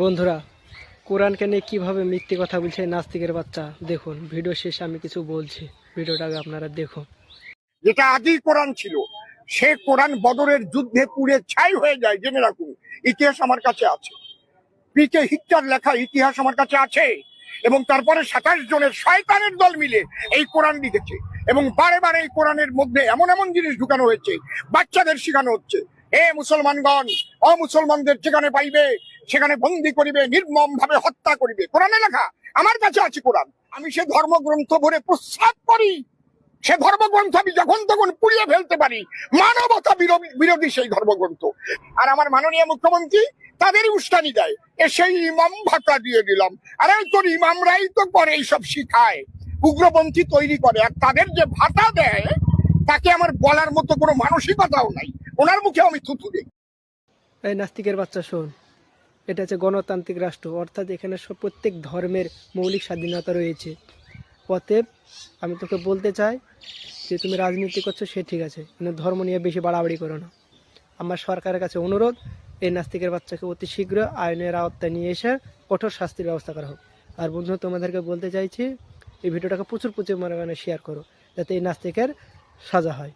বন্ধুরা, কোরআনকে নিয়ে কীভাবে মিথ্যে কথা বলছে নাস্তিকের বাচ্চা, দেখুন ভিডিও শেষে আমি কিছু বলছি, ভিডিওটাকে আপনারা দেখুন। যেটা আদি কোরআন ছিল, সে কোরআন বদরের যুদ্ধে পুড়ে ছাই হয়ে যায়, জেনে রাখুন। ইতিহাস আমার কাছে আছে, পিকে হিটলার লেখা ইতিহাস আমার কাছে আছে। এবং তারপরে 27 জনের শয়তানের দল মিলে এই কোরআন লিখেছে, এবং বারে বারে এই কোরআনের মধ্যে এমন এমন জিনিস ঢুকানো হয়েছে, বাচ্চাদের শেখানো হচ্ছে, হে মুসলমানগণ, অমুসলমানদের যেখানে পাইবে সেখানে বন্দি করিবে, নির্মম ভাবে হত্যা করিবে। কোরআনে লেখা আমার কাছে আছে কোরআন। আমি সে ধর্মগ্রন্থ ভরে প্রস্রাব করি, সে ধর্মগ্রন্থ আমি যখন তখন পুড়িয়ে ফেলতে পারি। মানবতা বিরোধী সেই ধর্মগ্রন্থ। আর আমার মাননীয় মুখ্যমন্ত্রী তাদেরই উস্কানি দেয়, সেই ইমাম ভাতা দিয়ে দিলাম। আরে তোর ইমামরাই তো করে এইসব শিখায়, উগ্রপন্থী তৈরি করে, আর তাদের যে ভাতা দেয় তাকে আমার বলার মতো কোনো মানসিকতাও নাই। ওনার মুখে আমি থুতু দিই। এই নাস্তিকের বাচ্চা শোন, এটা হচ্ছে গণতান্ত্রিক রাষ্ট্র, অর্থাৎ এখানে প্রত্যেক ধর্মের মৌলিক স্বাধীনতা রয়েছে। অতএব আমি তোকে বলতে চাই যে তুমি রাজনীতি করছো সে ঠিক আছে, কিন্তু ধর্ম নিয়ে বেশি বাড়াবাড়ি করো না। আমার সরকারের কাছে অনুরোধ, এই নাস্তিকের বাচ্চাকে অতি শীঘ্র আইনের আওতায় নিয়ে এসে কঠোর শাস্তির ব্যবস্থা করা হোক। আর বন্ধু, তোমাদেরকে বলতে চাইছি এই ভিডিওটাকে প্রচুর পরিমাণে শেয়ার করো, যাতে এই নাস্তিকের সাজা হয়।